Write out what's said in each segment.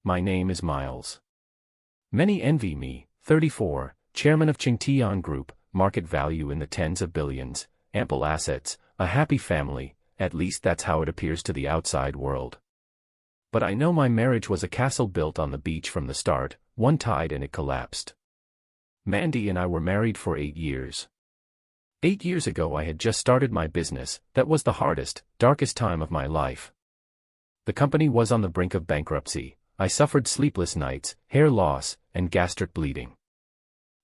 my name is Miles. Many envy me, 34, chairman of Qingtian Group, market value in the tens of billions, ample assets, a happy family, at least that's how it appears to the outside world. But I know my marriage was a castle built on the beach from the start, one tide and it collapsed. Mandy and I were married for 8 years. 8 years ago I had just started my business. That was the hardest, darkest time of my life. The company was on the brink of bankruptcy. I suffered sleepless nights, hair loss, and gastric bleeding.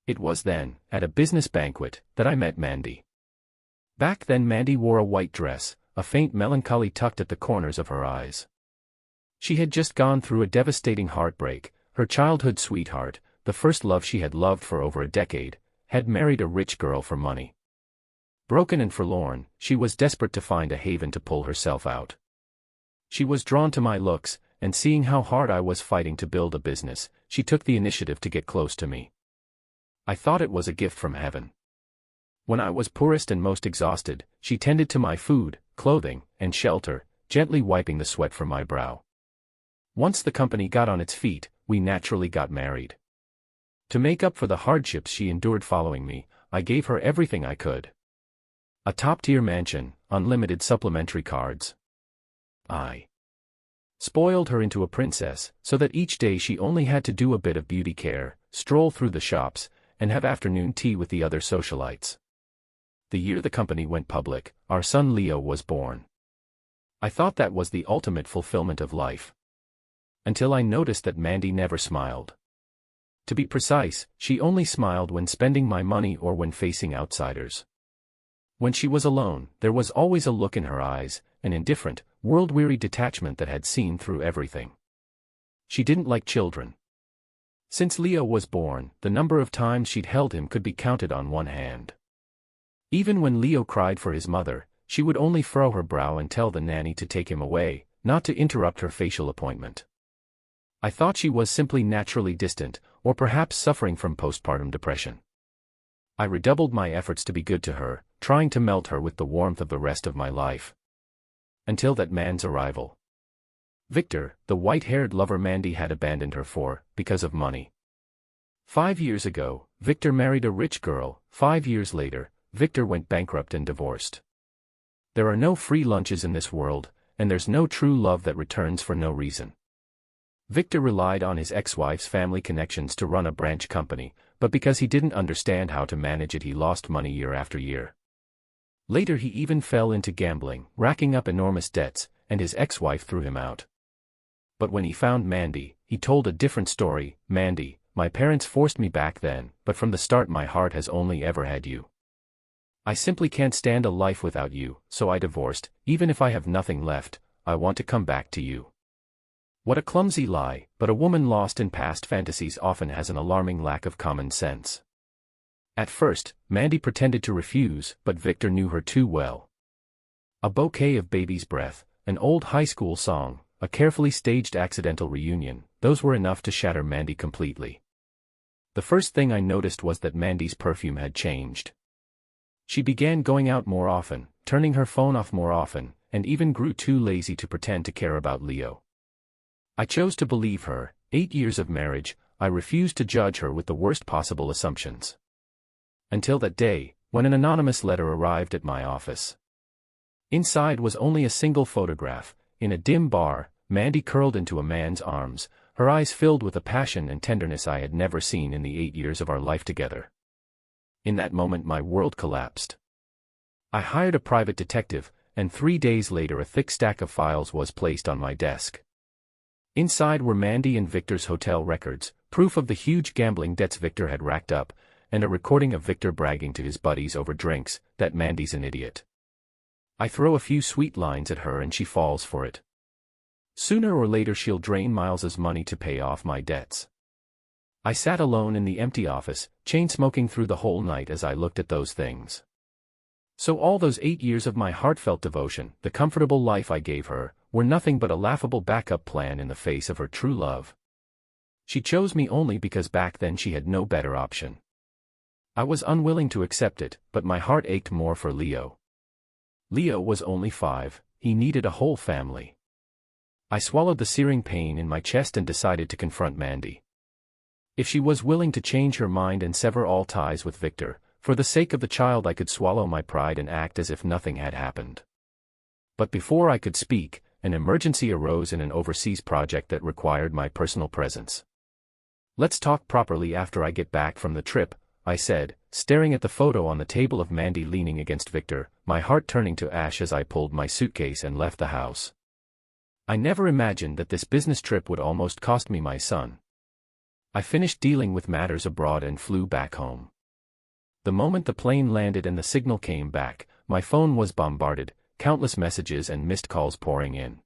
It was then, at a business banquet, that I met Mandy. Back then Mandy wore a white dress, a faint melancholy tucked at the corners of her eyes. She had just gone through a devastating heartbreak. Her childhood sweetheart, the first love she had loved for over a decade, had married a rich girl for money. Broken and forlorn, she was desperate to find a haven to pull herself out. She was drawn to my looks, and seeing how hard I was fighting to build a business, she took the initiative to get close to me. I thought it was a gift from heaven. When I was poorest and most exhausted, she tended to my food, clothing, and shelter, gently wiping the sweat from my brow. Once the company got on its feet, we naturally got married. To make up for the hardships she endured following me, I gave her everything I could. A top-tier mansion, unlimited supplementary cards. I spoiled her into a princess, so that each day she only had to do a bit of beauty care, stroll through the shops, and have afternoon tea with the other socialites. The year the company went public, our son Leo was born. I thought that was the ultimate fulfillment of life. Until I noticed that Mandy never smiled. To be precise, she only smiled when spending my money or when facing outsiders. When she was alone, there was always a look in her eyes, an indifferent, world-weary detachment that had seen through everything. She didn't like children. Since Leo was born, the number of times she'd held him could be counted on one hand. Even when Leo cried for his mother, she would only furrow her brow and tell the nanny to take him away, not to interrupt her facial appointment. I thought she was simply naturally distant, or perhaps suffering from postpartum depression. I redoubled my efforts to be good to her, trying to melt her with the warmth of the rest of my life. Until that man's arrival. Victor, the white-haired lover Mandy had abandoned her for, because of money. 5 years ago, Victor married a rich girl. 5 years later, Victor went bankrupt and divorced. There are no free lunches in this world, and there's no true love that returns for no reason. Victor relied on his ex-wife's family connections to run a branch company, but because he didn't understand how to manage it, he lost money year after year. Later he even fell into gambling, racking up enormous debts, and his ex-wife threw him out. But when he found Mandy, he told a different story. Mandy, my parents forced me back then, but from the start my heart has only ever had you. I simply can't stand a life without you, so I divorced. Even if I have nothing left, I want to come back to you. What a clumsy lie, but a woman lost in past fantasies often has an alarming lack of common sense. At first, Mandy pretended to refuse, but Victor knew her too well. A bouquet of baby's breath, an old high school song, a carefully staged accidental reunion, those were enough to shatter Mandy completely. The first thing I noticed was that Mandy's perfume had changed. She began going out more often, turning her phone off more often, and even grew too lazy to pretend to care about Leo. I chose to believe her. 8 years of marriage, I refused to judge her with the worst possible assumptions. Until that day, when an anonymous letter arrived at my office. Inside was only a single photograph. In a dim bar, Mandy curled into a man's arms, her eyes filled with a passion and tenderness I had never seen in the 8 years of our life together. In that moment my world collapsed. I hired a private detective, and 3 days later a thick stack of files was placed on my desk. Inside were Mandy and Victor's hotel records, proof of the huge gambling debts Victor had racked up, and a recording of Victor bragging to his buddies over drinks that Mandy's an idiot. I throw a few sweet lines at her and she falls for it. Sooner or later she'll drain Miles's money to pay off my debts. I sat alone in the empty office, chain-smoking through the whole night as I looked at those things. So all those 8 years of my heartfelt devotion, the comfortable life I gave her, were nothing but a laughable backup plan in the face of her true love. She chose me only because back then she had no better option. I was unwilling to accept it, but my heart ached more for Leo. Leo was only 5, he needed a whole family. I swallowed the searing pain in my chest and decided to confront Mandy. If she was willing to change her mind and sever all ties with Victor, for the sake of the child, I could swallow my pride and act as if nothing had happened. But before I could speak, an emergency arose in an overseas project that required my personal presence. "Let's talk properly after I get back from the trip," I said, staring at the photo on the table of Mandy leaning against Victor, my heart turning to ash as I pulled my suitcase and left the house. I never imagined that this business trip would almost cost me my son. I finished dealing with matters abroad and flew back home. The moment the plane landed and the signal came back, my phone was bombarded, countless messages and missed calls pouring in.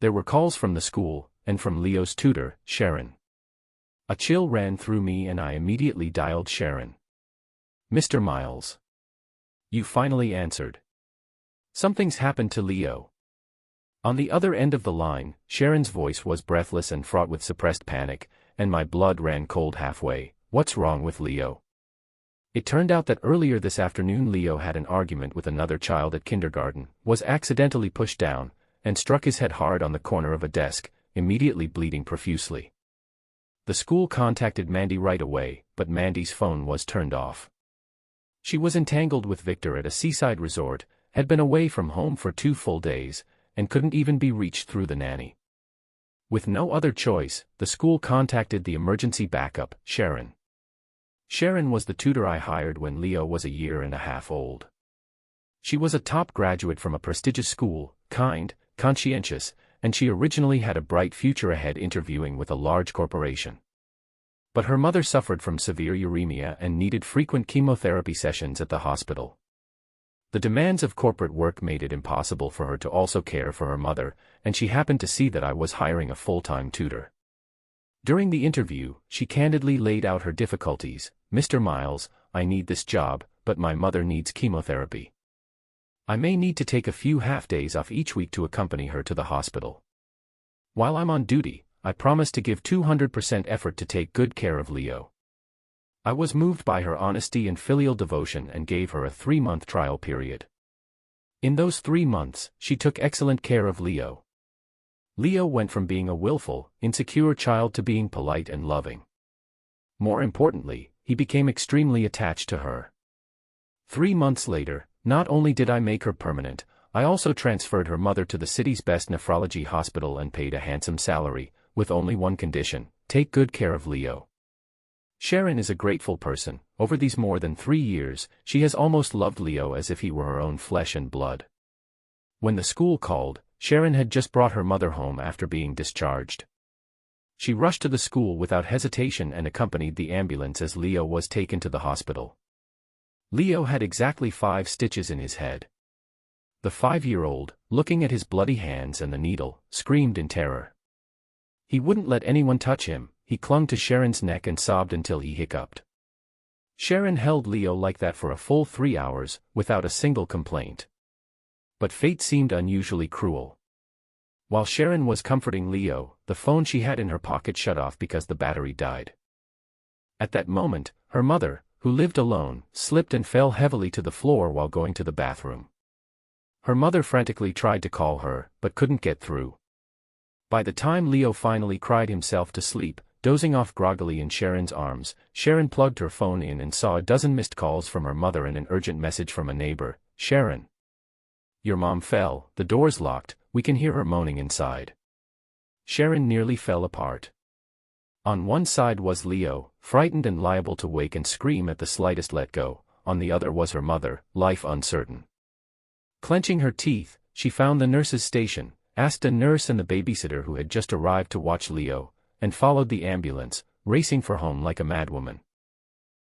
There were calls from the school, and from Leo's tutor, Sharon. A chill ran through me and I immediately dialed Sharon. "Mr. Miles. You finally answered. Something's happened to Leo." On the other end of the line, Sharon's voice was breathless and fraught with suppressed panic, and my blood ran cold halfway. "What's wrong with Leo?" It turned out that earlier this afternoon Leo had an argument with another child at kindergarten, was accidentally pushed down, and struck his head hard on the corner of a desk, immediately bleeding profusely. The school contacted Mandy right away, but Mandy's phone was turned off. She was entangled with Victor at a seaside resort, had been away from home for 2 full days, and couldn't even be reached through the nanny. With no other choice, the school contacted the emergency backup, Sharon. Sharon was the tutor I hired when Leo was a year and a half old. She was a top graduate from a prestigious school, kind, conscientious, and she originally had a bright future ahead interviewing with a large corporation. But her mother suffered from severe uremia and needed frequent chemotherapy sessions at the hospital. The demands of corporate work made it impossible for her to also care for her mother, and she happened to see that I was hiring a full-time tutor. During the interview, she candidly laid out her difficulties. "Mr. Miles, I need this job, but my mother needs chemotherapy. I may need to take a few half-days off each week to accompany her to the hospital. While I'm on duty, I promise to give 200% effort to take good care of Leo." I was moved by her honesty and filial devotion and gave her a 3-month trial period. In those 3 months, she took excellent care of Leo. Leo went from being a willful, insecure child to being polite and loving. More importantly, he became extremely attached to her. 3 months later, not only did I make her permanent, I also transferred her mother to the city's best nephrology hospital and paid a handsome salary, with only one condition: take good care of Leo. Sharon is a grateful person. Over these more than 3 years, she has almost loved Leo as if he were her own flesh and blood. When the school called, Sharon had just brought her mother home after being discharged. She rushed to the school without hesitation and accompanied the ambulance as Leo was taken to the hospital. Leo had exactly 5 stitches in his head. The 5-year-old, looking at his bloody hands and the needle, screamed in terror. He wouldn't let anyone touch him. He clung to Sharon's neck and sobbed until he hiccuped. Sharon held Leo like that for a full 3 hours, without a single complaint. But fate seemed unusually cruel. While Sharon was comforting Leo, the phone she had in her pocket shut off because the battery died. At that moment, her mother, who lived alone, slipped and fell heavily to the floor while going to the bathroom. Her mother frantically tried to call her, but couldn't get through. By the time Leo finally cried himself to sleep, dozing off groggily in Sharon's arms, Sharon plugged her phone in and saw a dozen missed calls from her mother and an urgent message from a neighbor: "Sharon, your mom fell, the door's locked, we can hear her moaning inside." Sharon nearly fell apart. On one side was Leo, frightened and liable to wake and scream at the slightest let go. On the other was her mother, life uncertain. Clenching her teeth, she found the nurse's station, asked a nurse and the babysitter who had just arrived to watch Leo, and followed the ambulance, racing for home like a madwoman.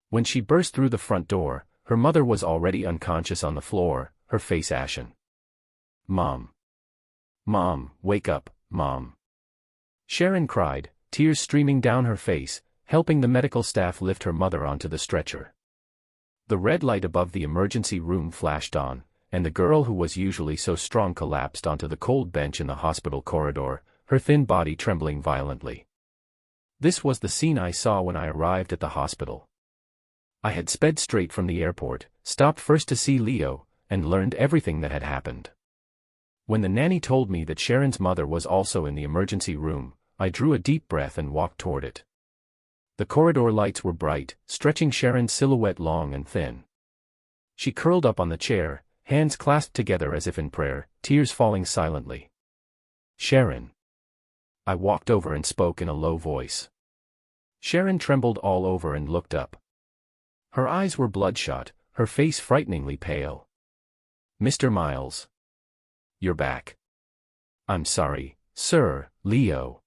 When she burst through the front door, her mother was already unconscious on the floor, her face ashen. "Mom! Mom, wake up, Mom!" Sharon cried, tears streaming down her face, helping the medical staff lift her mother onto the stretcher. The red light above the emergency room flashed on, and the girl who was usually so strong collapsed onto the cold bench in the hospital corridor, her thin body trembling violently. This was the scene I saw when I arrived at the hospital. I had sped straight from the airport, stopped first to see Leo, and learned everything that had happened. When the nanny told me that Sharon's mother was also in the emergency room, I drew a deep breath and walked toward it. The corridor lights were bright, stretching Sharon's silhouette long and thin. She curled up on the chair, hands clasped together as if in prayer, tears falling silently. "Sharon." I walked over and spoke in a low voice. Sharon trembled all over and looked up. Her eyes were bloodshot, her face frighteningly pale. "Mr. Miles. You're back." "I'm sorry, sir, Leo."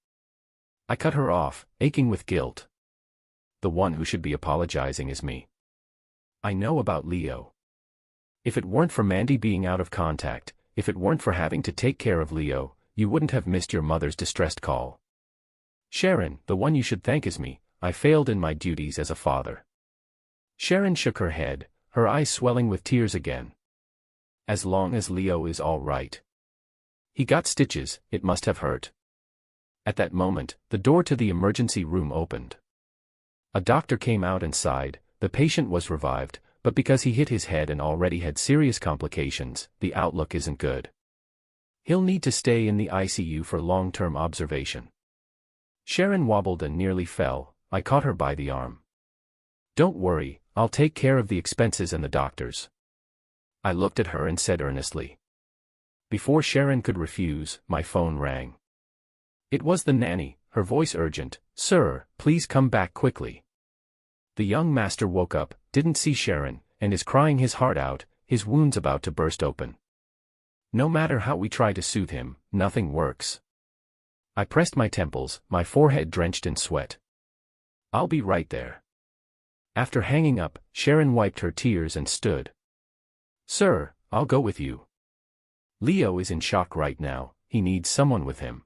I cut her off, aching with guilt. The one who should be apologizing is me. I know about Leo. If it weren't for Mandy being out of contact, if it weren't for having to take care of Leo, you wouldn't have missed your mother's distressed call. Sharon, the one you should thank is me. I failed in my duties as a father. Sharon shook her head, her eyes swelling with tears again. As long as Leo is all right. He got stitches, it must have hurt. At that moment, the door to the emergency room opened. A doctor came out and sighed. The patient was revived, but because he hit his head and already had serious complications, the outlook isn't good. He'll need to stay in the ICU for long-term observation. Sharon wobbled and nearly fell. I caught her by the arm. "Don't worry, I'll take care of the expenses and the doctors." I looked at her and said earnestly. Before Sharon could refuse, my phone rang. It was the nanny, her voice urgent. "Sir, please come back quickly." The young master woke up, didn't see Sharon, and is crying his heart out, his wounds about to burst open. No matter how we try to soothe him, nothing works. I pressed my temples, my forehead drenched in sweat. "I'll be right there." After hanging up, Sharon wiped her tears and stood. "Sir, I'll go with you. Leo is in shock right now, he needs someone with him."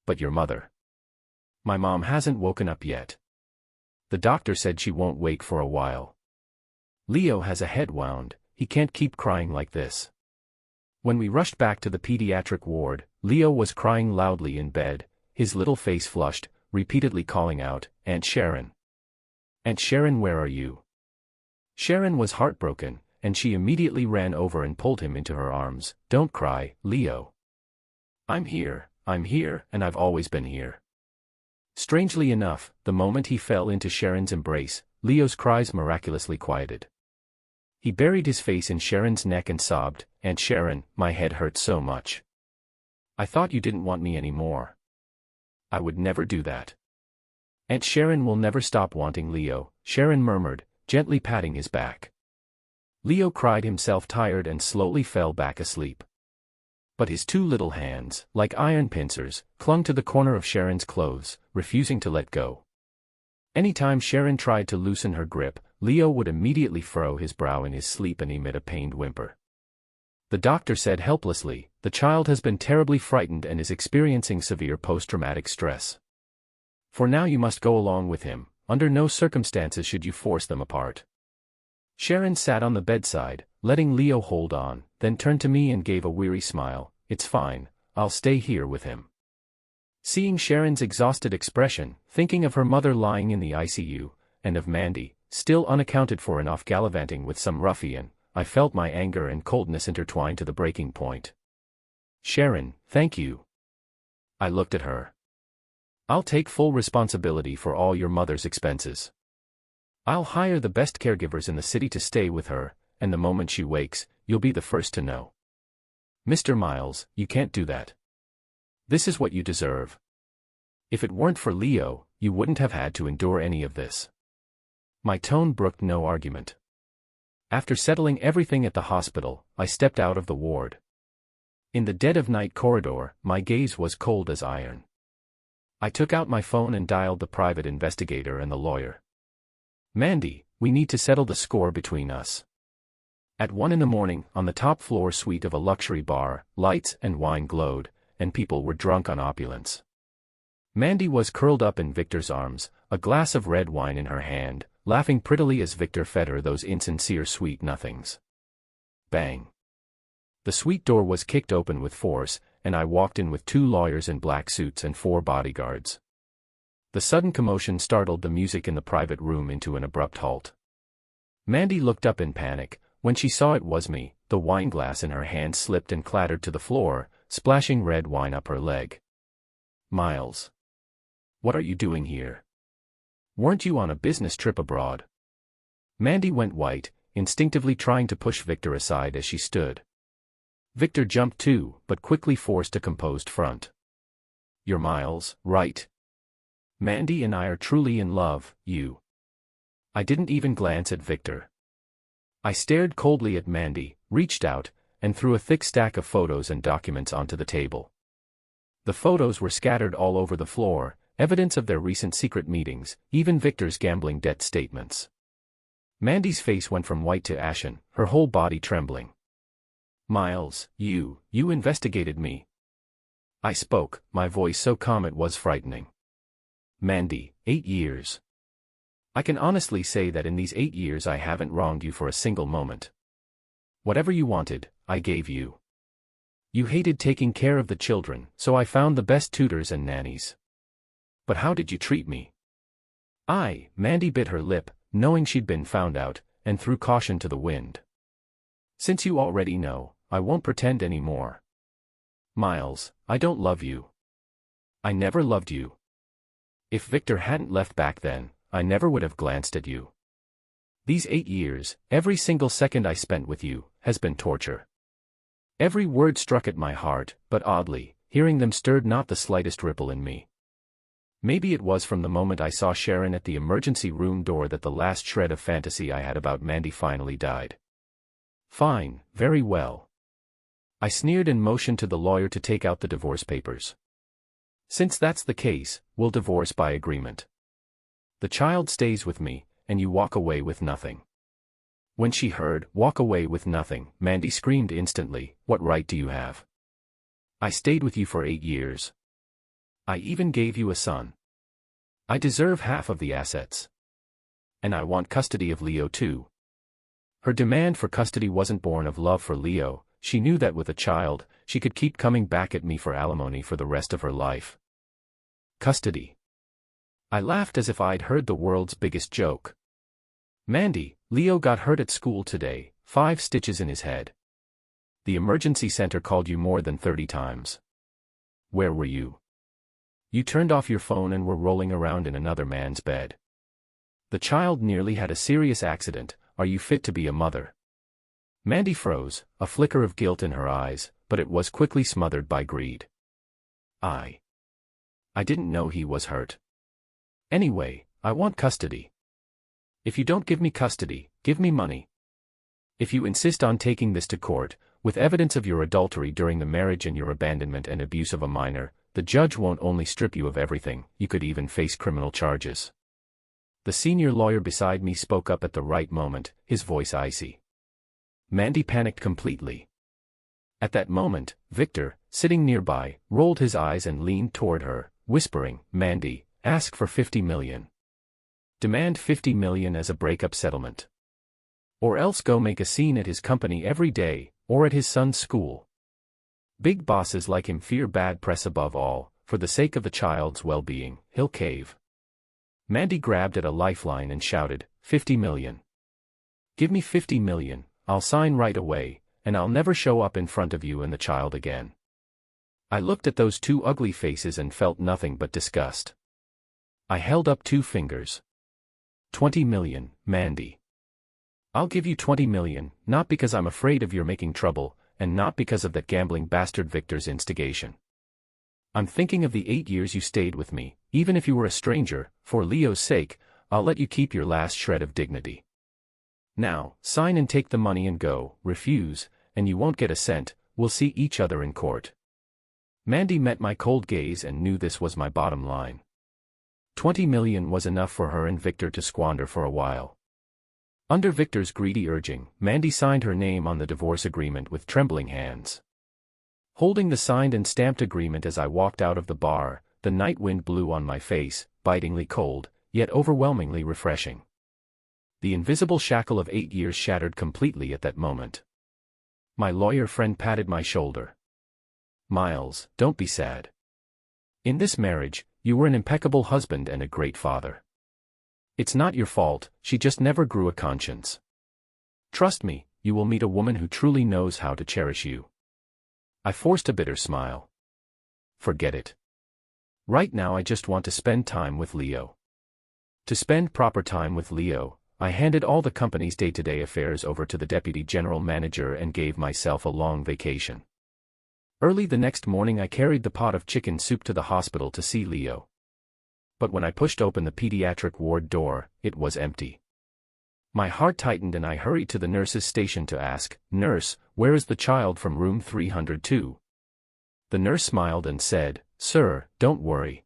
"But your mother?" "My mom hasn't woken up yet. The doctor said she won't wake for a while. Leo has a head wound, he can't keep crying like this." When we rushed back to the pediatric ward, Leo was crying loudly in bed, his little face flushed, repeatedly calling out, "Aunt Sharon. Aunt Sharon, where are you?" Sharon was heartbroken, and she immediately ran over and pulled him into her arms. "Don't cry, Leo. I'm here, and I've always been here." Strangely enough, the moment he fell into Sharon's embrace, Leo's cries miraculously quieted. He buried his face in Sharon's neck and sobbed, "Aunt Sharon, my head hurts so much. I thought you didn't want me anymore." "I would never do that." "Aunt Sharon will never stop wanting Leo," Sharon murmured, gently patting his back. Leo cried himself tired and slowly fell back asleep. But his two little hands, like iron pincers, clung to the corner of Sharon's clothes, refusing to let go. Anytime Sharon tried to loosen her grip, Leo would immediately furrow his brow in his sleep and emit a pained whimper. The doctor said helplessly, "The child has been terribly frightened and is experiencing severe post-traumatic stress. For now you must go along with him, under no circumstances should you force them apart." Sharon sat on the bedside, letting Leo hold on, then turned to me and gave a weary smile. "It's fine, I'll stay here with him." Seeing Sharon's exhausted expression, thinking of her mother lying in the ICU, and of Mandy, still unaccounted for and off gallivanting with some ruffian, I felt my anger and coldness intertwine to the breaking point. "Sharon, thank you." I looked at her. "I'll take full responsibility for all your mother's expenses. I'll hire the best caregivers in the city to stay with her, and the moment she wakes, you'll be the first to know." "Mr. Miles, you can't do that. This is what you deserve. If it weren't for Leo, you wouldn't have had to endure any of this." My tone brooked no argument. After settling everything at the hospital, I stepped out of the ward. In the dead of night corridor, my gaze was cold as iron. I took out my phone and dialed the private investigator and the lawyer. "Mandy, we need to settle the score between us." At 1 a.m, on the top floor suite of a luxury bar, lights and wine glowed, and people were drunk on opulence. Mandy was curled up in Victor's arms, a glass of red wine in her hand, laughing prettily as Victor fed her those insincere sweet nothings. Bang! The suite door was kicked open with force, and I walked in with 2 lawyers in black suits and 4 bodyguards. The sudden commotion startled the music in the private room into an abrupt halt. Mandy looked up in panic, When she saw it was me, the wineglass in her hand slipped and clattered to the floor, splashing red wine up her leg. Miles. What are you doing here? Weren't you on a business trip abroad? Mandy went white, instinctively trying to push Victor aside as she stood. Victor jumped too, but quickly forced a composed front. You're Miles, right? Mandy and I are truly in love, you. I didn't even glance at Victor. I stared coldly at Mandy, reached out, and threw a thick stack of photos and documents onto the table. The photos were scattered all over the floor, evidence of their recent secret meetings, even Victor's gambling debt statements. Mandy's face went from white to ashen, her whole body trembling. Miles, you investigated me. I spoke, my voice so calm it was frightening. Mandy, 8 years. I can honestly say that in these 8 years I haven't wronged you for a single moment. Whatever you wanted, I gave you. You hated taking care of the children, so I found the best tutors and nannies. But how did you treat me? Mandy bit her lip, knowing she'd been found out, and threw caution to the wind. Since you already know, I won't pretend anymore. Miles, I don't love you. I never loved you. If Victor hadn't left back then, I never would have glanced at you. These 8 years, every single second I spent with you, has been torture. Every word struck at my heart, but oddly, hearing them stirred not the slightest ripple in me. Maybe it was from the moment I saw Sharon at the emergency room door that the last shred of fantasy I had about Mandy finally died. Fine, very well. I sneered and motioned to the lawyer to take out the divorce papers. Since that's the case, we'll divorce by agreement. The child stays with me, and you walk away with nothing. When she heard, walk away with nothing, Mandy screamed instantly, what right do you have? I stayed with you for 8 years. I even gave you a son. I deserve half of the assets. And I want custody of Leo too. Her demand for custody wasn't born of love for Leo, she knew that with a child, she could keep coming back at me for alimony for the rest of her life. Custody. I laughed as if I'd heard the world's biggest joke. Mandy, Leo got hurt at school today, 5 stitches in his head. The emergency center called you more than 30 times. Where were you? You turned off your phone and were rolling around in another man's bed. The child nearly had a serious accident, are you fit to be a mother? Mandy froze, a flicker of guilt in her eyes, but it was quickly smothered by greed. I didn't know he was hurt. Anyway, I want custody. If you don't give me custody, give me money. If you insist on taking this to court, with evidence of your adultery during the marriage and your abandonment and abuse of a minor, the judge won't only strip you of everything, you could even face criminal charges. The senior lawyer beside me spoke up at the right moment, his voice icy. Mandy panicked completely. At that moment, Victor, sitting nearby, rolled his eyes and leaned toward her, whispering, Mandy, ask for $50 million. Demand $50 million as a breakup settlement. Or else go make a scene at his company every day, or at his son's school. Big bosses like him fear bad press above all, for the sake of the child's well-being, he'll cave. Mandy grabbed at a lifeline and shouted, $50 million. Give me $50 million, I'll sign right away, and I'll never show up in front of you and the child again. I looked at those 2 ugly faces and felt nothing but disgust. I held up 2 fingers. $20 million, Mandy. I'll give you $20 million, not because I'm afraid of your making trouble, and not because of that gambling bastard Victor's instigation. I'm thinking of the 8 years you stayed with me, even if you were a stranger, for Leo's sake, I'll let you keep your last shred of dignity. Now, sign and take the money and go, refuse, and you won't get a cent, we'll see each other in court. Mandy met my cold gaze and knew this was my bottom line. $20 million was enough for her and Victor to squander for a while. Under Victor's greedy urging, Mandy signed her name on the divorce agreement with trembling hands. Holding the signed and stamped agreement as I walked out of the bar, the night wind blew on my face, bitingly cold, yet overwhelmingly refreshing. The invisible shackle of 8 years shattered completely at that moment. My lawyer friend patted my shoulder. Miles, don't be sad. In this marriage, you were an impeccable husband and a great father. It's not your fault, she just never grew a conscience. Trust me, you will meet a woman who truly knows how to cherish you. I forced a bitter smile. Forget it. Right now I just want to spend time with Leo. To spend proper time with Leo, I handed all the company's day-to-day affairs over to the deputy general manager and gave myself a long vacation. Early the next morning I carried the pot of chicken soup to the hospital to see Leo. But when I pushed open the pediatric ward door, it was empty. My heart tightened and I hurried to the nurse's station to ask, "Nurse, where is the child from room 302? The nurse smiled and said, "Sir, don't worry."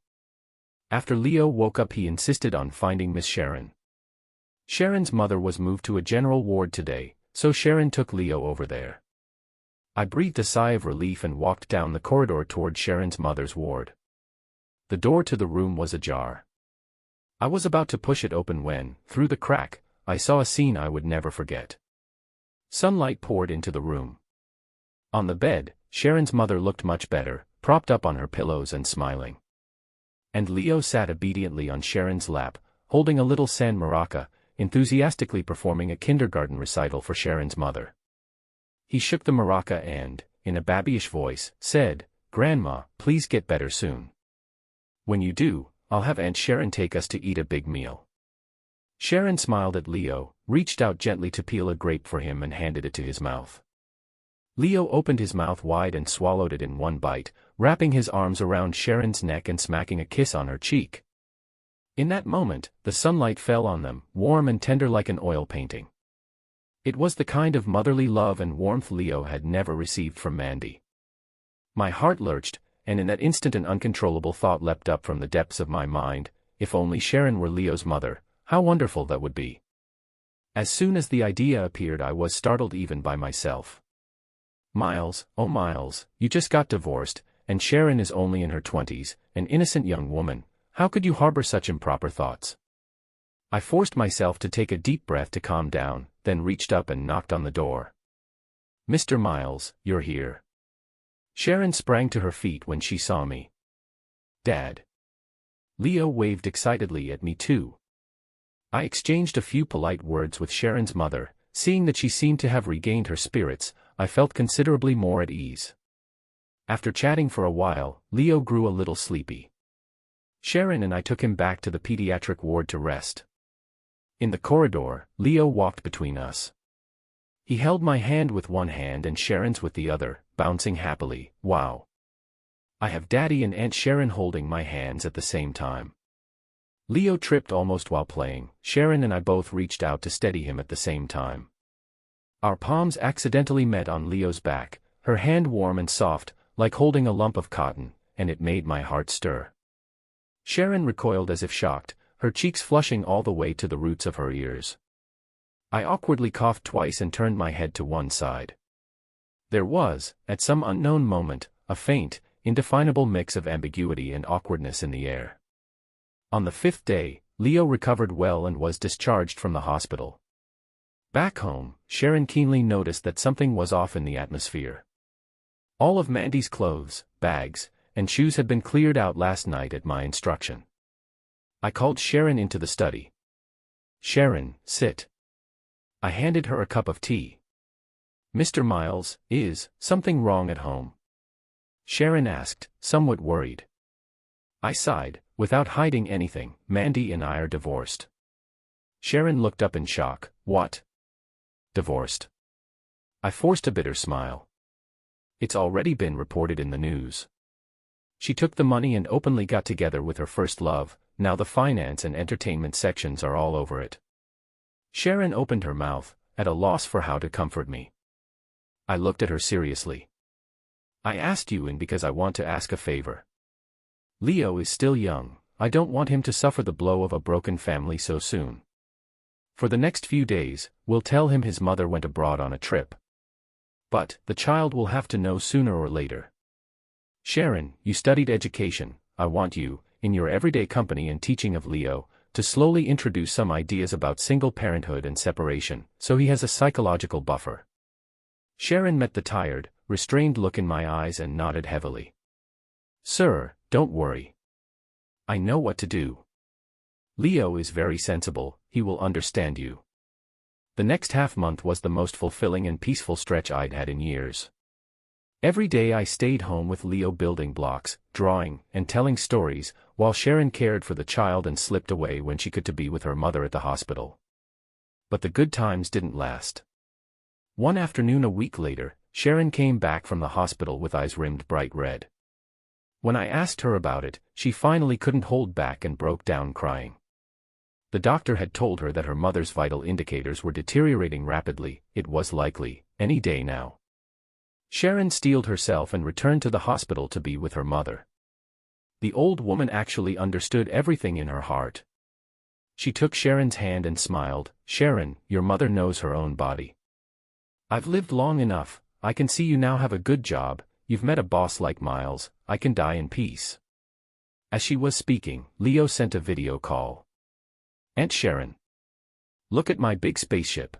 After Leo woke up he insisted on finding Miss Sharon. Sharon's mother was moved to a general ward today, so Sharon took Leo over there. I breathed a sigh of relief and walked down the corridor toward Sharon's mother's ward. The door to the room was ajar. I was about to push it open when, through the crack, I saw a scene I would never forget. Sunlight poured into the room. On the bed, Sharon's mother looked much better, propped up on her pillows and smiling. And Leo sat obediently on Sharon's lap, holding a little sand maraca, enthusiastically performing a kindergarten recital for Sharon's mother. He shook the maraca and, in a babyish voice, said, "Grandma, please get better soon. When you do, I'll have Aunt Sharon take us to eat a big meal." Sharon smiled at Leo, reached out gently to peel a grape for him and handed it to his mouth. Leo opened his mouth wide and swallowed it in one bite, wrapping his arms around Sharon's neck and smacking a kiss on her cheek. In that moment, the sunlight fell on them, warm and tender like an oil painting. It was the kind of motherly love and warmth Leo had never received from Mandy. My heart lurched, and in that instant an uncontrollable thought leapt up from the depths of my mind: if only Sharon were Leo's mother, how wonderful that would be. As soon as the idea appeared I was startled even by myself. Miles, oh Miles, you just got divorced, and Sharon is only in her 20s, an innocent young woman. How could you harbor such improper thoughts? I forced myself to take a deep breath to calm down, then reached up and knocked on the door. "Mr. Miles, you're here." Sharon sprang to her feet when she saw me. "Dad." Leo waved excitedly at me too. I exchanged a few polite words with Sharon's mother. Seeing that she seemed to have regained her spirits, I felt considerably more at ease. After chatting for a while, Leo grew a little sleepy. Sharon and I took him back to the pediatric ward to rest. In the corridor, Leo walked between us. He held my hand with one hand and Sharon's with the other, bouncing happily. Wow. I have Daddy and Aunt Sharon holding my hands at the same time. Leo tripped almost while playing. Sharon and I both reached out to steady him at the same time. Our palms accidentally met on Leo's back, her hand warm and soft, like holding a lump of cotton, and it made my heart stir. Sharon recoiled as if shocked, her cheeks flushing all the way to the roots of her ears. I awkwardly coughed twice and turned my head to one side. There was, at some unknown moment, a faint, indefinable mix of ambiguity and awkwardness in the air. On the 5th day, Leo recovered well and was discharged from the hospital. Back home, Sharon keenly noticed that something was off in the atmosphere. All of Mandy's clothes, bags, and shoes had been cleared out last night at my instruction. I called Sharon into the study. "Sharon, sit." I handed her a cup of tea. "Mr. Miles, is something wrong at home?" Sharon asked, somewhat worried. I sighed, without hiding anything. "Mandy and I are divorced." Sharon looked up in shock. "What? Divorced?" I forced a bitter smile. "It's already been reported in the news. She took the money and openly got together with her first love, now the finance and entertainment sections are all over it." Sharon opened her mouth, at a loss for how to comfort me. I looked at her seriously. "I asked you in because I want to ask a favor. Leo is still young. I don't want him to suffer the blow of a broken family so soon. For the next few days, we'll tell him his mother went abroad on a trip. But the child will have to know sooner or later. Sharon, you studied education. I want you, in your everyday company and teaching of Leo, to slowly introduce some ideas about single parenthood and separation, so he has a psychological buffer." Sharon met the tired, restrained look in my eyes and nodded heavily. "Sir, don't worry. I know what to do. Leo is very sensible, he will understand you." The next half-month was the most fulfilling and peaceful stretch I'd had in years. Every day I stayed home with Leo building blocks, drawing, and telling stories, while Sharon cared for the child and slipped away when she could to be with her mother at the hospital. But the good times didn't last. One afternoon a week later, Sharon came back from the hospital with eyes rimmed bright red. When I asked her about it, she finally couldn't hold back and broke down crying. The doctor had told her that her mother's vital indicators were deteriorating rapidly. It was likely, any day now. Sharon steeled herself and returned to the hospital to be with her mother. The old woman actually understood everything in her heart. She took Sharon's hand and smiled. "Sharon, your mother knows her own body. I've lived long enough. I can see you now have a good job. You've met a boss like Miles. I can die in peace." As she was speaking, Leo sent a video call. "Aunt Sharon, look at my big spaceship."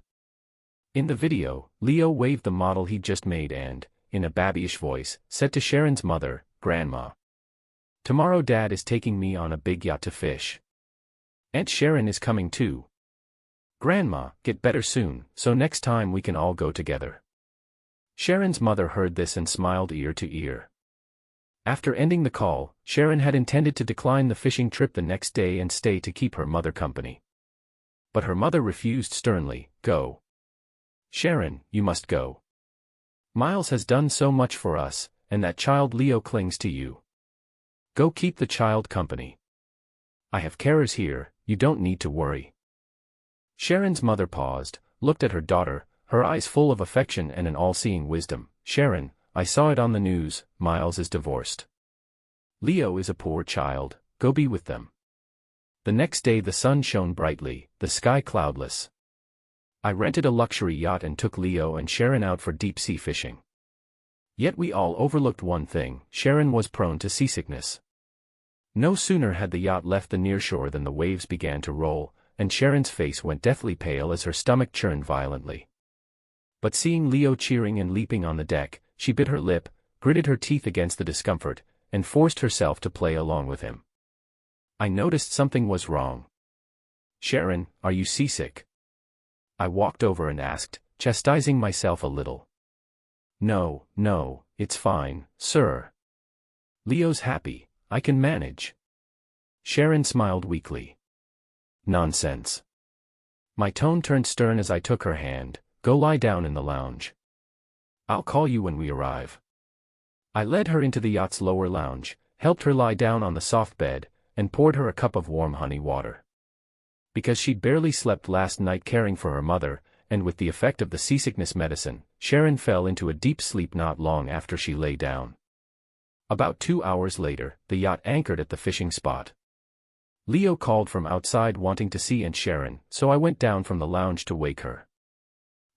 In the video, Leo waved the model he'd just made and, in a babyish voice, said to Sharon's mother, "Grandma, tomorrow Dad is taking me on a big yacht to fish. Aunt Sharon is coming too. Grandma, get better soon, so next time we can all go together." Sharon's mother heard this and smiled ear to ear. After ending the call, Sharon had intended to decline the fishing trip the next day and stay to keep her mother company. But her mother refused sternly. "Go. Sharon, you must go. Miles has done so much for us, and that child Leo clings to you. Go keep the child company. I have carers here, you don't need to worry." Sharon's mother paused, looked at her daughter, her eyes full of affection and an all-seeing wisdom. "Sharon, I saw it on the news, Miles is divorced. Leo is a poor child, go be with them." The next day the sun shone brightly, the sky cloudless. I rented a luxury yacht and took Leo and Sharon out for deep-sea fishing. Yet we all overlooked one thing: Sharon was prone to seasickness. No sooner had the yacht left the near shore than the waves began to roll, and Sharon's face went deathly pale as her stomach churned violently. But seeing Leo cheering and leaping on the deck, she bit her lip, gritted her teeth against the discomfort, and forced herself to play along with him. I noticed something was wrong. "Sharon, are you seasick?" I walked over and asked, chastising myself a little. No, it's fine, sir. Leo's happy, I can manage." Sharon smiled weakly. "Nonsense." My tone turned stern as I took her hand. "Go lie down in the lounge. I'll call you when we arrive." I led her into the yacht's lower lounge, helped her lie down on the soft bed, and poured her a cup of warm honey water. Because she'd barely slept last night caring for her mother, and with the effect of the seasickness medicine, Sharon fell into a deep sleep not long after she lay down. About 2 hours later, the yacht anchored at the fishing spot. Leo called from outside wanting to see Aunt Sharon, so I went down from the lounge to wake her.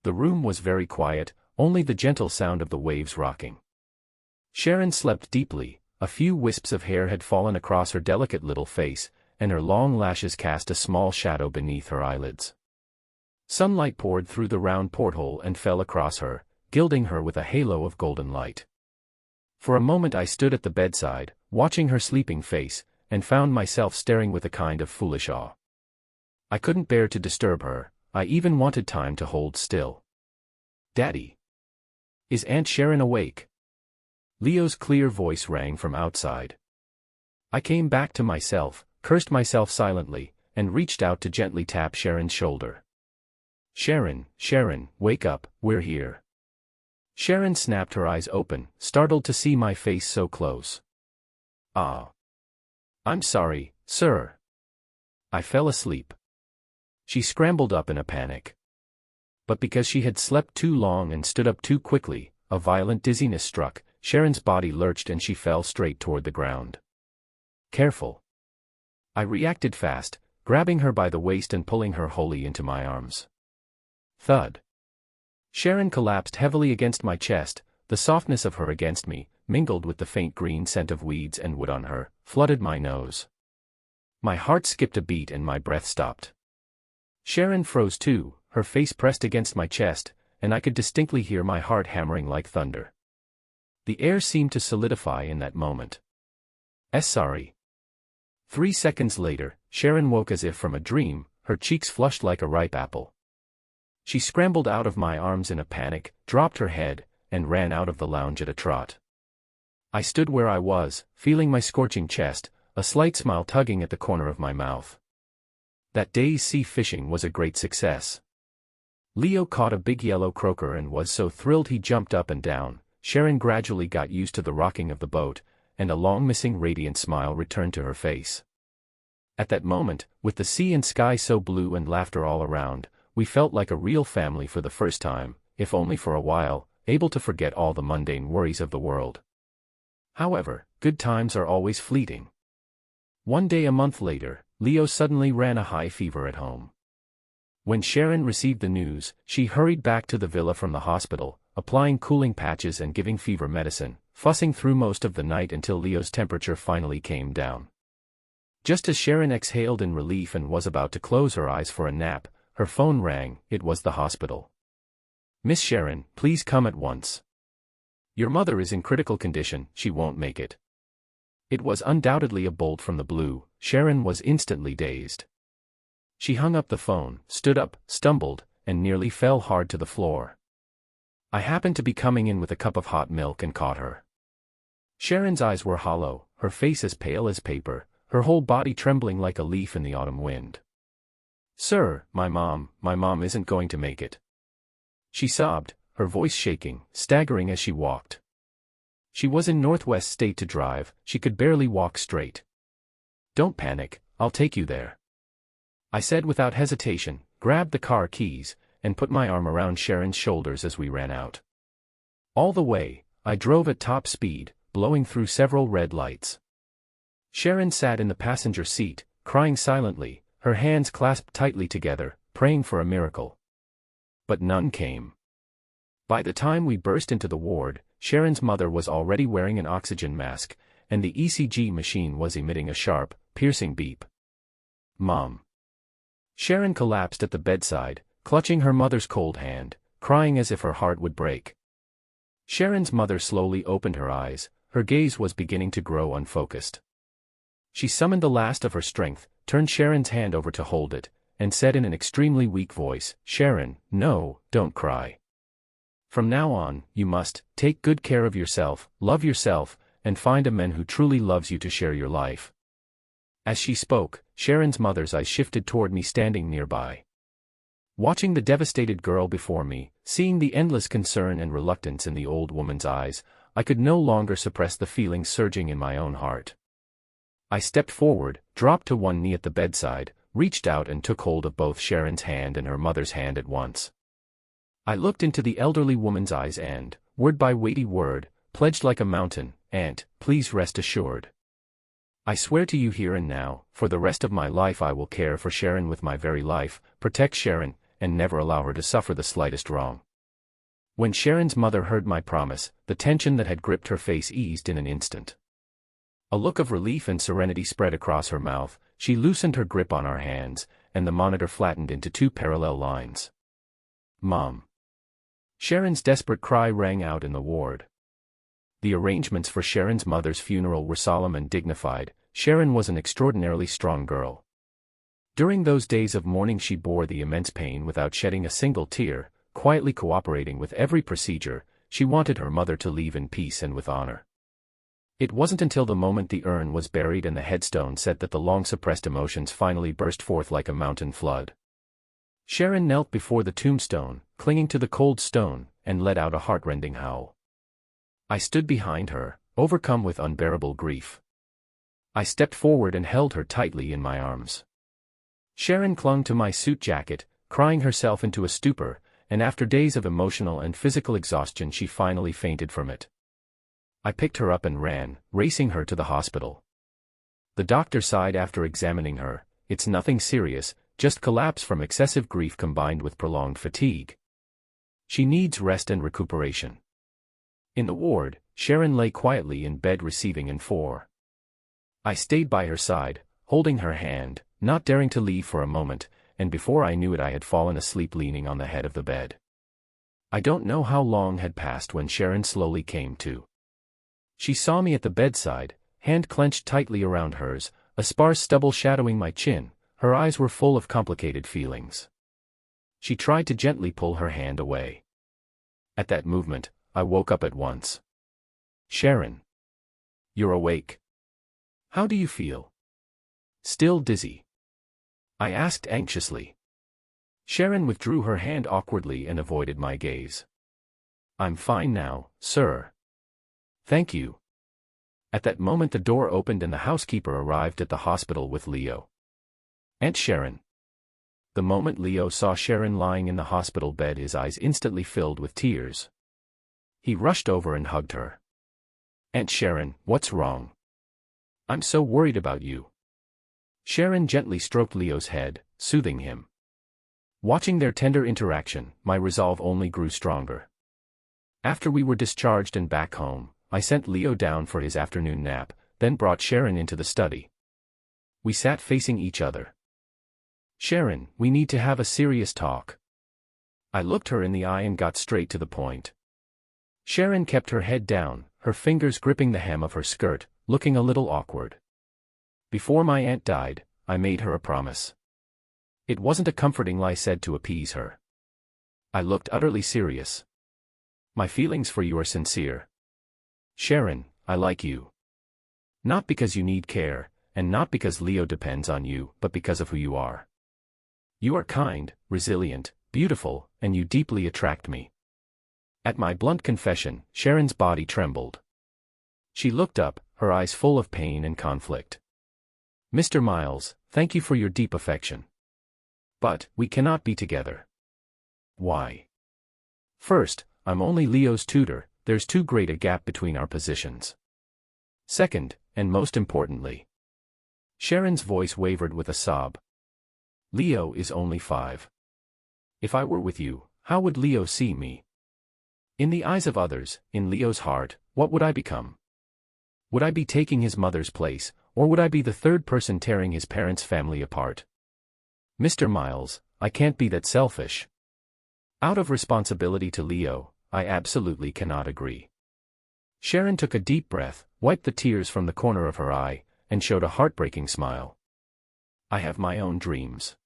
The room was very quiet, only the gentle sound of the waves rocking. Sharon slept deeply. A few wisps of hair had fallen across her delicate little face, and her long lashes cast a small shadow beneath her eyelids. Sunlight poured through the round porthole and fell across her, gilding her with a halo of golden light. For a moment I stood at the bedside, watching her sleeping face, and found myself staring with a kind of foolish awe. I couldn't bear to disturb her. I even wanted time to hold still. "Daddy, is Aunt Sharon awake?" Leo's clear voice rang from outside. I came back to myself, cursed myself silently, and reached out to gently tap Sharon's shoulder. Sharon, wake up, we're here." Sharon snapped her eyes open, startled to see my face so close. "Ah. I'm sorry, sir. I fell asleep." She scrambled up in a panic. But because she had slept too long and stood up too quickly, a violent dizziness struck, Sharon's body lurched and she fell straight toward the ground. "Careful." I reacted fast, grabbing her by the waist and pulling her wholly into my arms. Thud. Sharon collapsed heavily against my chest. The softness of her against me, mingled with the faint green scent of weeds and wood on her, flooded my nose. My heart skipped a beat and my breath stopped. Sharon froze too, her face pressed against my chest, and I could distinctly hear my heart hammering like thunder. The air seemed to solidify in that moment. Sorry. 3 seconds later, Sharon woke as if from a dream, her cheeks flushed like a ripe apple. She scrambled out of my arms in a panic, dropped her head, and ran out of the lounge at a trot. I stood where I was, feeling my scorching chest, a slight smile tugging at the corner of my mouth. That day's sea fishing was a great success. Leo caught a big yellow croaker and was so thrilled he jumped up and down. Sharon gradually got used to the rocking of the boat, and a long-missing radiant smile returned to her face. At that moment, with the sea and sky so blue and laughter all around, we felt like a real family for the first time, if only for a while, able to forget all the mundane worries of the world. However, good times are always fleeting. One day a month later, Leo suddenly ran a high fever at home. When Sharon received the news, she hurried back to the villa from the hospital, applying cooling patches and giving fever medicine, fussing through most of the night until Leo's temperature finally came down. Just as Sharon exhaled in relief and was about to close her eyes for a nap, her phone rang. It was the hospital. "Miss Sharon, please come at once. Your mother is in critical condition, she won't make it." It was undoubtedly a bolt from the blue. Sharon was instantly dazed. She hung up the phone, stood up, stumbled, and nearly fell hard to the floor. I happened to be coming in with a cup of hot milk and caught her. Sharon's eyes were hollow, her face as pale as paper, her whole body trembling like a leaf in the autumn wind. "Sir, my mom isn't going to make it," she sobbed, her voice shaking, staggering as she walked. She was in Northwest State to drive, she could barely walk straight. "Don't panic, I'll take you there," I said without hesitation, grabbed the car keys, and put my arm around Sharon's shoulders as we ran out. All the way, I drove at top speed, blowing through several red lights. Sharon sat in the passenger seat, crying silently, her hands clasped tightly together, praying for a miracle. But none came. By the time we burst into the ward, Sharon's mother was already wearing an oxygen mask, and the ECG machine was emitting a sharp, piercing beep. "Mom." Sharon collapsed at the bedside, clutching her mother's cold hand, crying as if her heart would break. Sharon's mother slowly opened her eyes, her gaze was beginning to grow unfocused. She summoned the last of her strength, turned Sharon's hand over to hold it, and said in an extremely weak voice, "Sharon, no, don't cry. From now on, you must take good care of yourself, love yourself, and find a man who truly loves you to share your life." As she spoke, Sharon's mother's eyes shifted toward me standing nearby. Watching the devastated girl before me, seeing the endless concern and reluctance in the old woman's eyes, I could no longer suppress the feelings surging in my own heart. I stepped forward, dropped to one knee at the bedside, reached out and took hold of both Sharon's hand and her mother's hand at once. I looked into the elderly woman's eyes and, word by weighty word, pledged like a mountain, "Aunt, please rest assured. I swear to you here and now, for the rest of my life I will care for Sharon with my very life, protect Sharon, and never allow her to suffer the slightest wrong." When Sharon's mother heard my promise, the tension that had gripped her face eased in an instant. A look of relief and serenity spread across her mouth, she loosened her grip on our hands, and the monitor flattened into two parallel lines. "Mom." Sharon's desperate cry rang out in the ward. The arrangements for Sharon's mother's funeral were solemn and dignified. Sharon was an extraordinarily strong girl. During those days of mourning she bore the immense pain without shedding a single tear, quietly cooperating with every procedure. She wanted her mother to leave in peace and with honor. It wasn't until the moment the urn was buried and the headstone set that the long-suppressed emotions finally burst forth like a mountain flood. Sharon knelt before the tombstone, clinging to the cold stone, and let out a heart-rending howl. I stood behind her, overcome with unbearable grief. I stepped forward and held her tightly in my arms. Sharon clung to my suit jacket, crying herself into a stupor, and after days of emotional and physical exhaustion she finally fainted from it. I picked her up and ran, racing her to the hospital. The doctor sighed after examining her. "It's nothing serious, just collapse from excessive grief combined with prolonged fatigue. She needs rest and recuperation." In the ward, Sharon lay quietly in bed receiving N4. I stayed by her side, holding her hand, not daring to leave for a moment, and before I knew it I had fallen asleep leaning on the head of the bed. I don't know how long had passed when Sharon slowly came to. She saw me at the bedside, hand clenched tightly around hers, a sparse stubble shadowing my chin. Her eyes were full of complicated feelings. She tried to gently pull her hand away. At that movement, I woke up at once. Sharon. You're awake. How do you feel? Still dizzy? I asked anxiously. Sharon withdrew her hand awkwardly and avoided my gaze. I'm fine now, sir. Thank you. At that moment the door opened and the housekeeper arrived at the hospital with Leo. Aunt Sharon. The moment Leo saw Sharon lying in the hospital bed, his eyes instantly filled with tears. He rushed over and hugged her. Aunt Sharon, what's wrong? I'm so worried about you. Sharon gently stroked Leo's head, soothing him. Watching their tender interaction, my resolve only grew stronger. After we were discharged and back home, I sent Leo down for his afternoon nap, then brought Sharon into the study. We sat facing each other. Sharon, we need to have a serious talk. I looked her in the eye and got straight to the point. Sharon kept her head down, her fingers gripping the hem of her skirt, looking a little awkward. Before my aunt died, I made her a promise. It wasn't a comforting lie said to appease her. I looked utterly serious. My feelings for you are sincere. Sharon, I like you. Not because you need care, and not because Leo depends on you, but because of who you are. You are kind, resilient, beautiful, and you deeply attract me. At my blunt confession, Sharon's body trembled. She looked up, her eyes full of pain and conflict. Mr. Miles, thank you for your deep affection. But, we cannot be together. Why? First, I'm only Leo's tutor, there's too great a gap between our positions. Second, and most importantly. Sharon's voice wavered with a sob. Leo is only 5. If I were with you, how would Leo see me? In the eyes of others, in Leo's heart, what would I become? Would I be taking his mother's place, or would I be the third person tearing his parents' family apart? Mr. Miles, I can't be that selfish. Out of responsibility to Leo, I absolutely cannot agree. Sharon took a deep breath, wiped the tears from the corner of her eye, and showed a heartbreaking smile. I have my own dreams.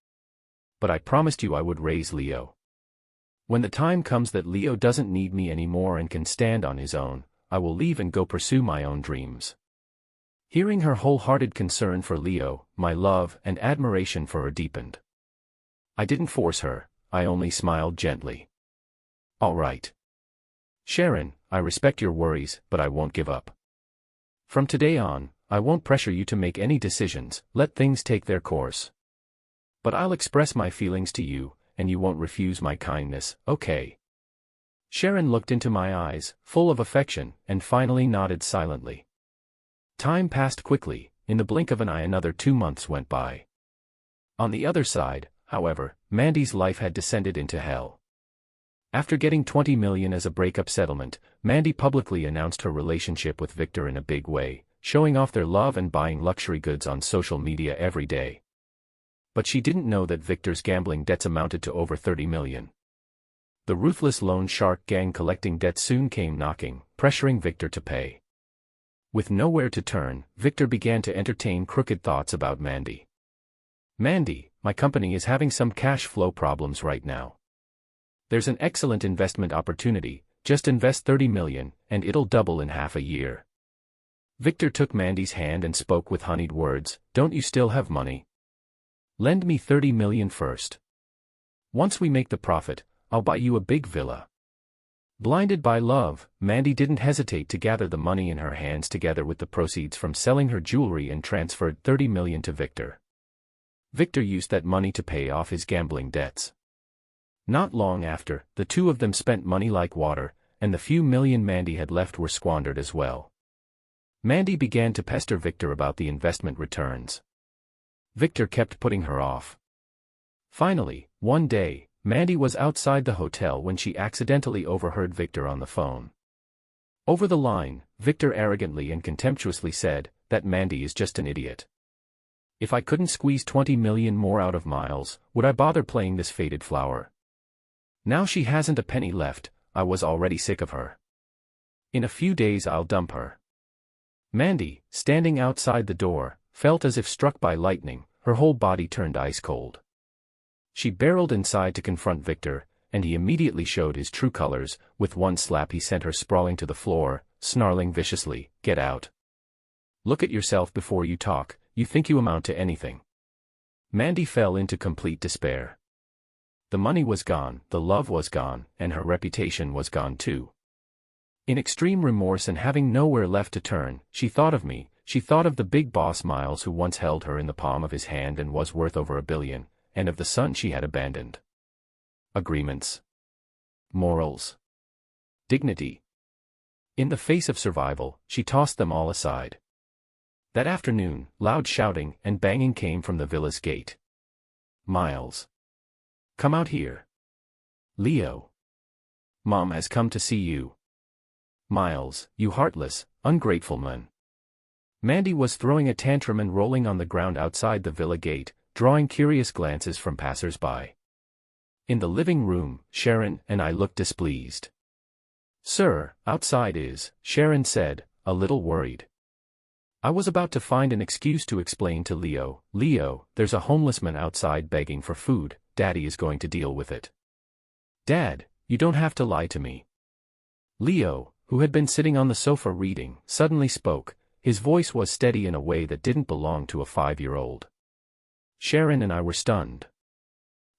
But I promised you I would raise Leo. When the time comes that Leo doesn't need me anymore and can stand on his own, I will leave and go pursue my own dreams. Hearing her wholehearted concern for Leo, my love and admiration for her deepened. I didn't force her, I only smiled gently. All right. Sharon, I respect your worries, but I won't give up. From today on, I won't pressure you to make any decisions, let things take their course. But I'll express my feelings to you, and you won't refuse my kindness, okay? Sharon looked into my eyes, full of affection, and finally nodded silently. Time passed quickly, in the blink of an eye another 2 months went by. On the other side, however, Mandy's life had descended into hell. After getting $20 million as a breakup settlement, Mandy publicly announced her relationship with Victor in a big way, showing off their love and buying luxury goods on social media every day. But she didn't know that Victor's gambling debts amounted to over $30 million. The ruthless loan shark gang collecting debts soon came knocking, pressuring Victor to pay. With nowhere to turn, Victor began to entertain crooked thoughts about Mandy. Mandy, my company is having some cash flow problems right now. There's an excellent investment opportunity, just invest $30 million, and it'll double in half a year. Victor took Mandy's hand and spoke with honeyed words, don't you still have money? Lend me $30 million first. Once we make the profit, I'll buy you a big villa. Blinded by love, Mandy didn't hesitate to gather the money in her hands together with the proceeds from selling her jewelry and transferred $30 million to Victor. Victor used that money to pay off his gambling debts. Not long after, the two of them spent money like water, and the few million Mandy had left were squandered as well. Mandy began to pester Victor about the investment returns. Victor kept putting her off. Finally, one day, Mandy was outside the hotel when she accidentally overheard Victor on the phone. Over the line, Victor arrogantly and contemptuously said that Mandy is just an idiot. If I couldn't squeeze $20 million more out of Miles, would I bother playing this faded flower? Now she hasn't a penny left, I was already sick of her. In a few days I'll dump her. Mandy, standing outside the door, felt as if struck by lightning, her whole body turned ice cold. She barreled inside to confront Victor, and he immediately showed his true colors. With one slap he sent her sprawling to the floor, snarling viciously, "Get out. Look at yourself before you talk, you think you amount to anything." Mandy fell into complete despair. The money was gone, the love was gone, and her reputation was gone too. In extreme remorse and having nowhere left to turn, she thought of me. She thought of the big boss Miles who once held her in the palm of his hand and was worth over $1 billion, and of the son she had abandoned. Agreements. Morals. Dignity. In the face of survival, she tossed them all aside. That afternoon, loud shouting and banging came from the villa's gate. "Miles. Come out here. Leo. Mom has come to see you. Miles, you heartless, ungrateful man." Mandy was throwing a tantrum and rolling on the ground outside the villa gate, drawing curious glances from passers-by. In the living room, Sharon and I looked displeased. "Sir, outside is," Sharon said, a little worried. I was about to find an excuse to explain to Leo, "Leo, there's a homeless man outside begging for food, Daddy is going to deal with it." "Dad, you don't have to lie to me." Leo, who had been sitting on the sofa reading, suddenly spoke. His voice was steady in a way that didn't belong to a 5-year-old. Sharon and I were stunned.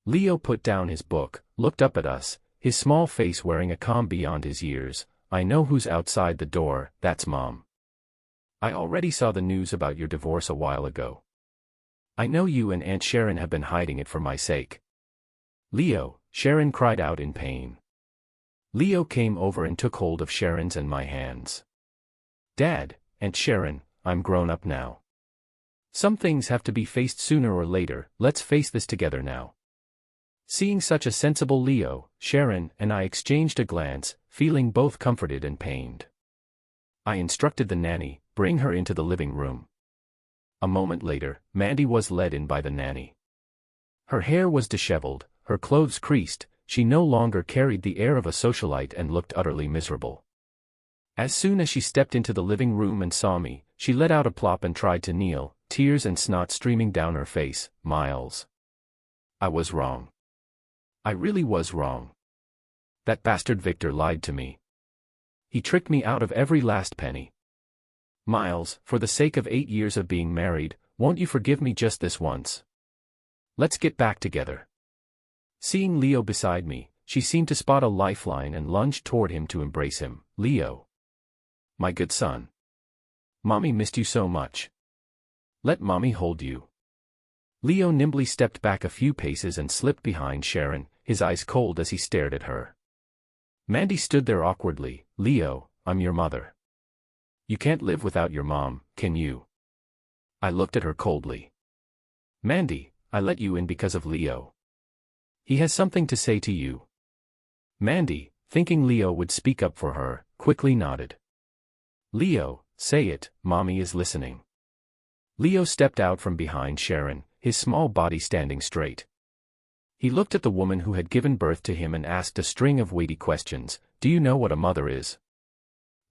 Leo put down his book, looked up at us, his small face wearing a calm beyond his years. "I know who's outside the door, that's Mom. I already saw the news about your divorce a while ago. I know you and Aunt Sharon have been hiding it for my sake." "Leo," Sharon cried out in pain. Leo came over and took hold of Sharon's and my hands. "Dad, Aunt Sharon, I'm grown up now. Some things have to be faced sooner or later, let's face this together now." Seeing such a sensible Leo, Sharon and I exchanged a glance, feeling both comforted and pained. I instructed the nanny, "Bring her into the living room." A moment later, Mandy was led in by the nanny. Her hair was disheveled, her clothes creased, she no longer carried the air of a socialite and looked utterly miserable. As soon as she stepped into the living room and saw me, she let out a plop and tried to kneel, tears and snot streaming down her face. "Miles. I was wrong. I really was wrong. That bastard Victor lied to me. He tricked me out of every last penny. Miles, for the sake of 8 years of being married, won't you forgive me just this once? Let's get back together." Seeing Leo beside me, she seemed to spot a lifeline and lunged toward him to embrace him. "Leo. My good son. Mommy missed you so much. Let Mommy hold you." Leo nimbly stepped back a few paces and slipped behind Sharon, his eyes cold as he stared at her. Mandy stood there awkwardly. "Leo, I'm your mother. You can't live without your mom, can you?" I looked at her coldly. "Mandy, I let you in because of Leo. He has something to say to you." Mandy, thinking Leo would speak up for her, quickly nodded. "Leo, say it, Mommy is listening." Leo stepped out from behind Sharon, his small body standing straight. He looked at the woman who had given birth to him and asked a string of weighty questions. "Do you know what a mother is?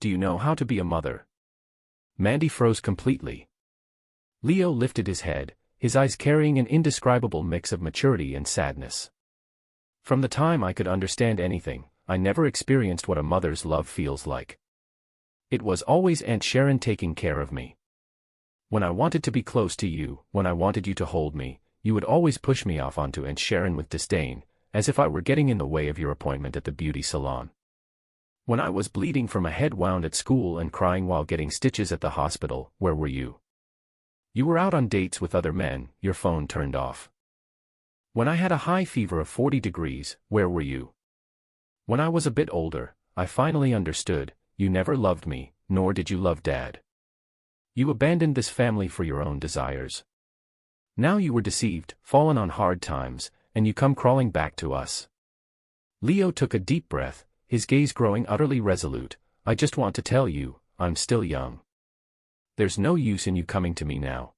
Do you know how to be a mother?" Mandy froze completely. Leo lifted his head, his eyes carrying an indescribable mix of maturity and sadness. "From the time I could understand anything, I never experienced what a mother's love feels like. It was always Aunt Sharon taking care of me. When I wanted to be close to you, when I wanted you to hold me, you would always push me off onto Aunt Sharon with disdain, as if I were getting in the way of your appointment at the beauty salon. When I was bleeding from a head wound at school and crying while getting stitches at the hospital, where were you? You were out on dates with other men, your phone turned off. When I had a high fever of 40 degrees, where were you? When I was a bit older, I finally understood, you never loved me, nor did you love Dad. You abandoned this family for your own desires. Now you were deceived, fallen on hard times, and you come crawling back to us." Leo took a deep breath, his gaze growing utterly resolute. "I just want to tell you, I'm still young. There's no use in you coming to me now.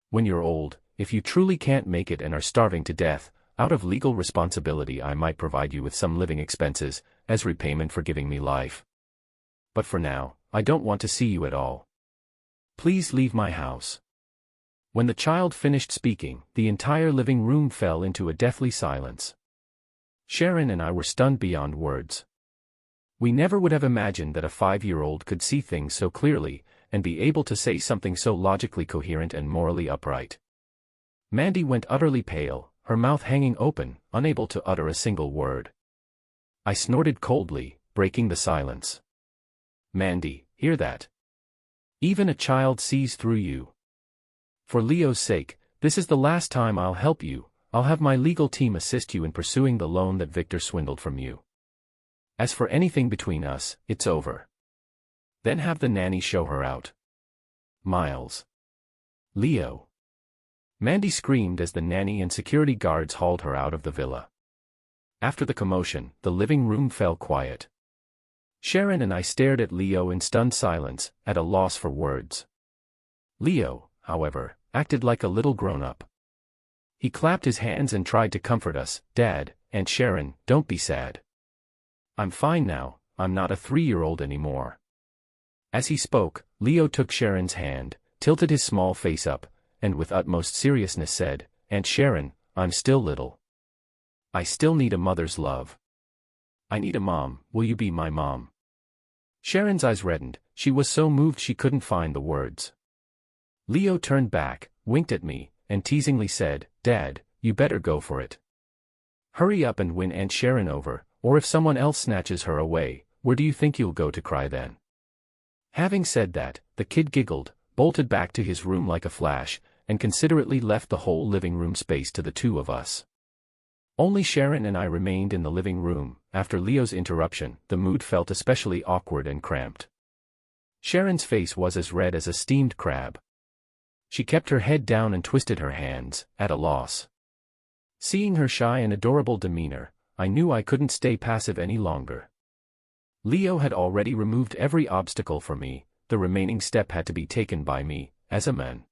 When you're old, if you truly can't make it and are starving to death, out of legal responsibility I might provide you with some living expenses, as repayment for giving me life. But for now, I don't want to see you at all. Please leave my house." When the child finished speaking, the entire living room fell into a deathly silence. Sharon and I were stunned beyond words. We never would have imagined that a 5-year-old could see things so clearly, and be able to say something so logically coherent and morally upright. Mandy went utterly pale, her mouth hanging open, unable to utter a single word. I snorted coldly, breaking the silence. Mandy, hear that? Even a child sees through you. For Leo's sake, this is the last time I'll help you. I'll have my legal team assist you in pursuing the loan that Victor swindled from you. As for anything between us, it's over. Then have the nanny show her out. Miles. Leo. Mandy screamed as the nanny and security guards hauled her out of the villa. After the commotion, the living room fell quiet. Sharon and I stared at Leo in stunned silence, at a loss for words. Leo, however, acted like a little grown-up. He clapped his hands and tried to comfort us. Dad, Aunt Sharon, don't be sad. I'm fine now, I'm not a 3-year-old anymore. As he spoke, Leo took Sharon's hand, tilted his small face up, and with utmost seriousness said, Aunt Sharon, I'm still little. I still need a mother's love. I need a mom, will you be my mom? Sharon's eyes reddened, she was so moved she couldn't find the words. Leo turned back, winked at me, and teasingly said, Dad, you better go for it. Hurry up and win Aunt Sharon over, or if someone else snatches her away, where do you think you'll go to cry then? Having said that, the kid giggled, bolted back to his room like a flash, and considerately left the whole living room space to the two of us. Only Sharon and I remained in the living room. After Leo's interruption, the mood felt especially awkward and cramped. Sharon's face was as red as a steamed crab. She kept her head down and twisted her hands, at a loss. Seeing her shy and adorable demeanor, I knew I couldn't stay passive any longer. Leo had already removed every obstacle for me, the remaining step had to be taken by me, as a man.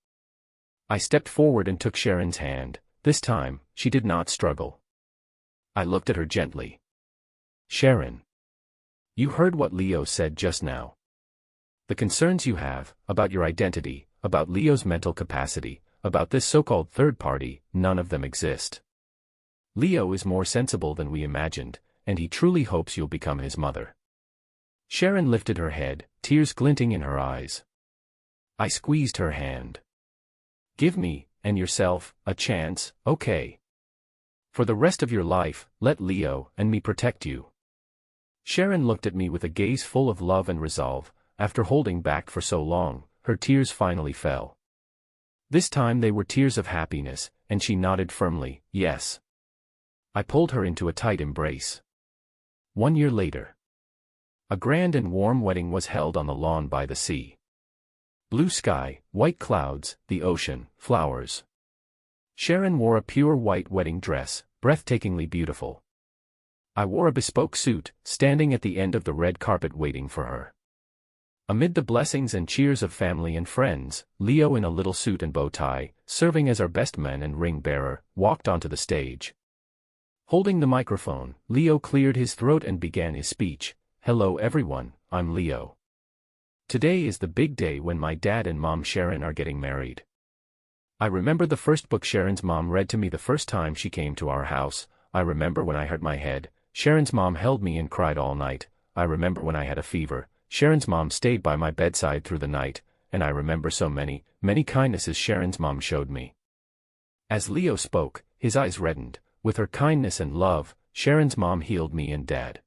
I stepped forward and took Sharon's hand. This time, she did not struggle. I looked at her gently. Sharon. You heard what Leo said just now. The concerns you have, about your identity, about Leo's mental capacity, about this so-called third party, none of them exist. Leo is more sensible than we imagined, and he truly hopes you'll become his mother. Sharon lifted her head, tears glinting in her eyes. I squeezed her hand. Give me, and yourself, a chance, okay? For the rest of your life, let Leo and me protect you. Sharon looked at me with a gaze full of love and resolve. After holding back for so long, her tears finally fell. This time they were tears of happiness, and she nodded firmly, yes. I pulled her into a tight embrace. 1 year later. A grand and warm wedding was held on the lawn by the sea. Blue sky, white clouds, the ocean, flowers. Sharon wore a pure white wedding dress, breathtakingly beautiful. I wore a bespoke suit, standing at the end of the red carpet waiting for her. Amid the blessings and cheers of family and friends, Leo in a little suit and bow tie, serving as our best man and ring bearer, walked onto the stage. Holding the microphone, Leo cleared his throat and began his speech. Hello everyone, I'm Leo. Today is the big day when my dad and mom Sharon are getting married. I remember the first book Sharon's mom read to me the first time she came to our house. I remember when I hurt my head, Sharon's mom held me and cried all night. I remember when I had a fever, Sharon's mom stayed by my bedside through the night, and I remember so many, many kindnesses Sharon's mom showed me. As Leo spoke, his eyes reddened. With her kindness and love, Sharon's mom healed me and dad.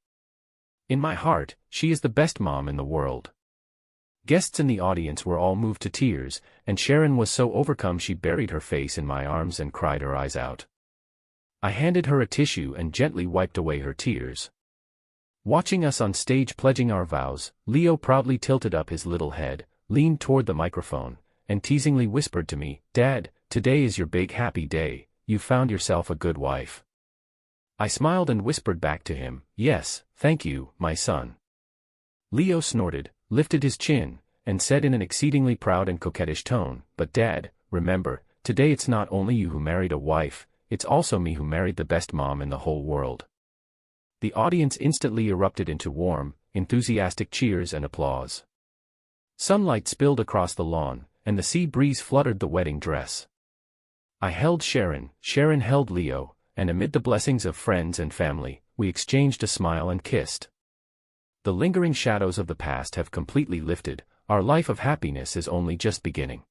In my heart, she is the best mom in the world. Guests in the audience were all moved to tears, and Sharon was so overcome she buried her face in my arms and cried her eyes out. I handed her a tissue and gently wiped away her tears. Watching us on stage pledging our vows, Leo proudly tilted up his little head, leaned toward the microphone, and teasingly whispered to me, Dad, today is your big happy day, you found yourself a good wife. I smiled and whispered back to him, yes, thank you, my son. Leo snorted, lifted his chin, and said in an exceedingly proud and coquettish tone, but Dad, remember, today it's not only you who married a wife, it's also me who married the best mom in the whole world. The audience instantly erupted into warm, enthusiastic cheers and applause. Sunlight spilled across the lawn, and the sea breeze fluttered the wedding dress. I held Sharon, Sharon held Leo, and amid the blessings of friends and family, we exchanged a smile and kissed. The lingering shadows of the past have completely lifted, our life of happiness is only just beginning.